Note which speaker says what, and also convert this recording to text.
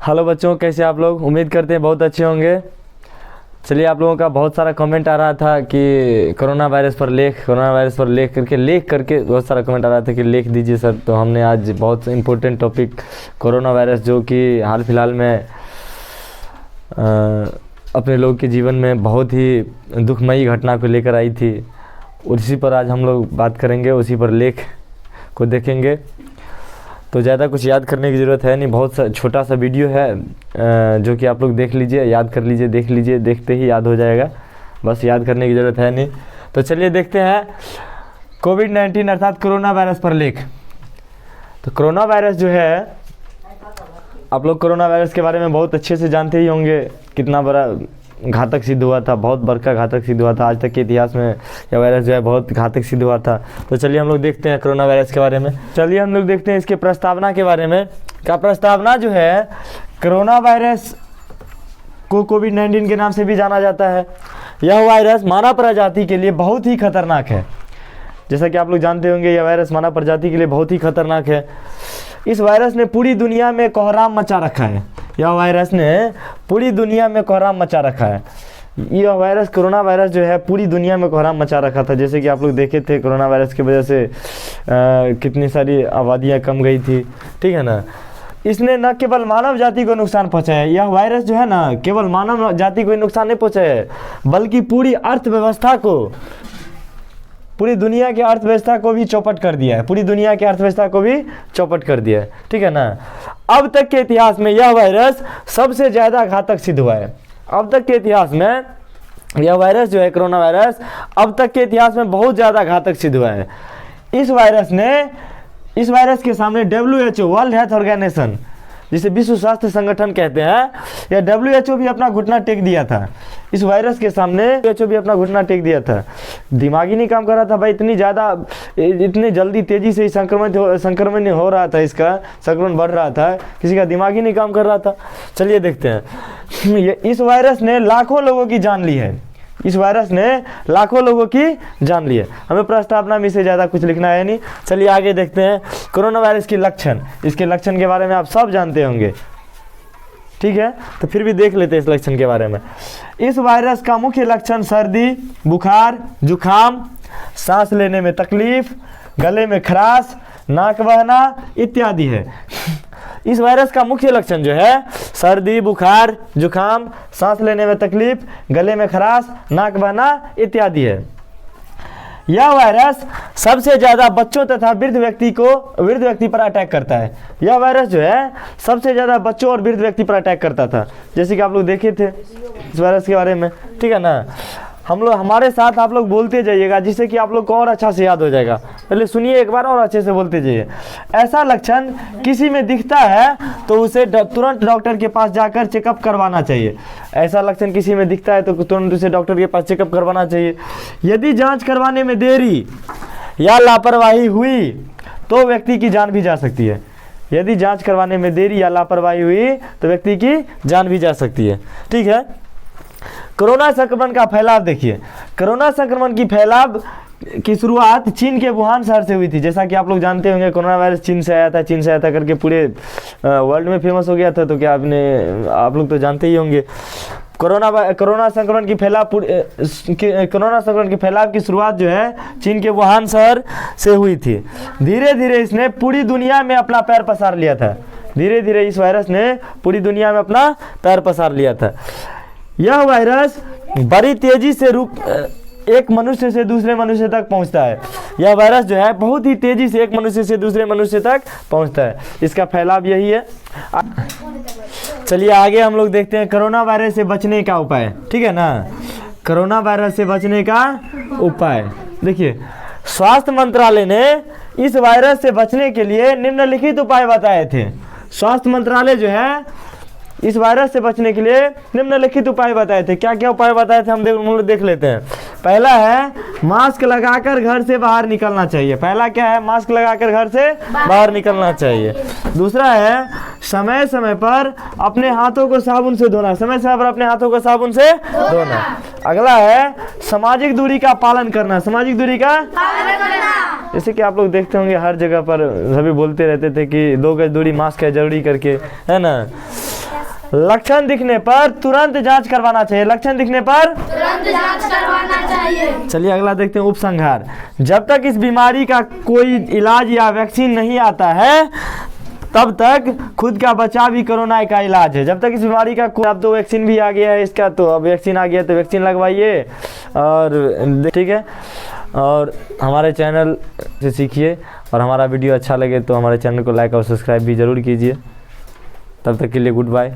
Speaker 1: Hello बच्चों, कैसे आप लोग? उम्मीद करते हैं बहुत अच्छे होंगे। चलिए, आप लोगों का बहुत सारा कमेंट आ रहा था कि कोरोना वायरस पर लेख करके बहुत सारा कमेंट आ रहा था कि लेख दीजिए सर। तो हमने आज बहुत इम्पोर्टेंट टॉपिक कोरोना वायरस, जो कि हाल फिलहाल में अपने लोग के जीवन में बहुत ही दुखमयी घटना को लेकर आई थी, उसी पर आज हम लोग बात करेंगे, उसी पर लेख को देखेंगे। तो ज़्यादा कुछ याद करने की ज़रूरत है नहीं, बहुत छोटा सा वीडियो है जो कि आप लोग देख लीजिए, याद कर लीजिए, देख लीजिए, देखते ही याद हो जाएगा, बस याद करने की ज़रूरत है नहीं। तो चलिए देखते हैं कोविड-19 अर्थात कोरोना वायरस पर लेख। तो कोरोना वायरस जो है, आप लोग कोरोना वायरस के बारे में बहुत अच्छे से जानते ही होंगे, कितना बड़ा घातक सिद्ध हुआ था, बहुत बड़का घातक सिद्ध हुआ था। आज तक के इतिहास में यह वायरस जो है बहुत घातक सिद्ध हुआ था। तो चलिए हम लोग देखते हैं कोरोना वायरस के बारे में। चलिए हम लोग देखते हैं इसके प्रस्तावना के बारे में। क्या प्रस्तावना जो है, कोरोना वायरस को कोविड-19 के नाम से भी जाना जाता है। यह वायरस मानव प्रजाति के लिए बहुत ही खतरनाक है। जैसा कि आप लोग जानते होंगे, यह वायरस मानव प्रजाति के लिए बहुत ही खतरनाक है। इस वायरस ने पूरी दुनिया में कोहराम मचा रखा है। यह वायरस ने पूरी दुनिया में कोहराम मचा रखा है। यह वायरस, कोरोना वायरस जो है, पूरी दुनिया में कोहराम मचा रखा था। जैसे कि आप लोग देखे थे, कोरोना वायरस की वजह से कितनी सारी आबादियाँ कम गई थी, ठीक है ना। इसने न केवल मानव जाति को नुकसान पहुँचाया है, यह वायरस जो है ना, केवल मानव जाति को नुकसान नहीं पहुँचाया है, बल्कि पूरी अर्थव्यवस्था को, पूरी दुनिया की अर्थव्यवस्था को भी चौपट कर दिया है, पूरी दुनिया की अर्थव्यवस्था को भी चौपट कर दिया है, ठीक है ना। अब तक के इतिहास में यह वायरस सबसे ज़्यादा घातक सिद्ध हुआ है। अब तक के इतिहास में यह वायरस जो है, कोरोना वायरस, अब तक के इतिहास में बहुत ज़्यादा घातक सिद्ध हुआ है। इस वायरस के सामने WHO, वर्ल्ड हेल्थ ऑर्गेनाइजेशन, जिसे विश्व स्वास्थ्य संगठन कहते हैं, या WHO भी अपना घुटना टेक दिया था। इस वायरस के सामने WHO भी अपना घुटना टेक दिया था। दिमाग ही नहीं काम कर रहा था भाई, इतनी जल्दी तेज़ी से संक्रमण हो रहा था, इसका संक्रमण बढ़ रहा था, किसी का दिमाग ही नहीं काम कर रहा था। चलिए देखते हैं। इस वायरस ने लाखों लोगों की जान ली है। इस वायरस ने लाखों लोगों की जान ली है। हमें प्रस्तावना में से ज़्यादा कुछ लिखना है नहीं। चलिए आगे देखते हैं कोरोना वायरस के लक्षण। इसके लक्षण के बारे में आप सब जानते होंगे, ठीक है, तो फिर भी देख लेते हैं इस लक्षण के बारे में। इस वायरस का मुख्य लक्षण सर्दी, बुखार, जुखाम, सांस लेने में तकलीफ, गले में खराश, नाक बहना इत्यादि है। इस वायरस का मुख्य लक्षण जो है सर्दी, बुखार, जुखाम, सांस लेने में तकलीफ, गले में खराश, नाक बहना इत्यादि है। यह वायरस सबसे ज़्यादा बच्चों तथा वृद्ध व्यक्ति पर अटैक करता है। यह वायरस जो है सबसे ज़्यादा बच्चों और वृद्ध व्यक्ति पर अटैक करता था, जैसे कि आप लोग देखे थे इस वायरस के बारे में, ठीक है ना। हमारे साथ आप लोग बोलते जाइएगा, जिससे कि आप लोग को और अच्छा से याद हो जाएगा। पहले सुनिए एक बार और अच्छे से बोलते जाइए। ऐसा लक्षण किसी में दिखता है तो उसे तुरंत डॉक्टर के पास जाकर चेकअप करवाना चाहिए। ऐसा लक्षण किसी में दिखता है तो तुरंत उसे डॉक्टर के पास चेकअप करवाना चाहिए। यदि जांच करवाने में देरी या लापरवाही हुई तो व्यक्ति की जान भी जा सकती है। यदि जाँच करवाने में देरी या लापरवाही हुई तो व्यक्ति की जान भी जा सकती है, ठीक है। कोरोना संक्रमण का फैलाव देखिए। कोरोना संक्रमण की फैलाव की शुरुआत चीन के वुहान शहर से हुई थी। जैसा कि आप लोग जानते होंगे, कोरोना वायरस चीन से आया था करके पूरे वर्ल्ड में फेमस हो गया था। तो क्या आप लोग तो जानते ही होंगे। कोरोना संक्रमण की फैलाव की शुरुआत जो है चीन के वुहान शहर से हुई थी। धीरे धीरे इसने पूरी दुनिया में अपना पैर पसार लिया था। धीरे धीरे इस वायरस ने पूरी दुनिया में अपना पैर पसार लिया था। यह वायरस बड़ी तेजी से एक मनुष्य से दूसरे मनुष्य तक पहुंचता है। यह वायरस जो है बहुत ही तेजी से एक मनुष्य से दूसरे मनुष्य तक पहुंचता है। इसका फैलाव यही है। चलिए आगे हम लोग देखते हैं कोरोना वायरस से बचने का उपाय, ठीक है ना। कोरोना वायरस से बचने का उपाय देखिए, स्वास्थ्य मंत्रालय ने इस वायरस से बचने के लिए निम्नलिखित उपाय बताए थे। स्वास्थ्य मंत्रालय जो है इस वायरस से बचने के लिए निम्नलिखित उपाय बताए थे। क्या क्या उपाय बताए थे हम लोग देख लेते हैं। पहला है मास्क लगाकर घर से बाहर निकलना चाहिए। पहला क्या है, मास्क लगाकर घर से बाहर निकलना चाहिए। दूसरा है समय समय पर अपने हाथों को साबुन से धोना। समय समय पर अपने हाथों को साबुन से धोना। अगला है सामाजिक दूरी का पालन करना। सामाजिक दूरी का पालन करना। जैसे कि आप लोग देखते होंगे हर जगह पर सभी बोलते रहते थे कि 2 गज दूरी, मास्क है जरूरी करके, है ना। लक्षण दिखने पर तुरंत जांच करवाना चाहिए। लक्षण दिखने पर
Speaker 2: तुरंत जांच करवाना चाहिए।
Speaker 1: चलिए अगला देखते हैं, उपसंहार। जब तक इस बीमारी का कोई इलाज या वैक्सीन नहीं आता है तब तक खुद का बचाव ही कोरोना का इलाज है। जब तक इस बीमारी का अब तो वैक्सीन भी आ गया है इसका, तो अब वैक्सीन आ गया तो वैक्सीन लगवाइए और ठीक है। और हमारे चैनल से सीखिए और हमारा वीडियो अच्छा लगे तो हमारे चैनल को लाइक और सब्सक्राइब भी ज़रूर कीजिए। तब तक के लिए गुड बाय।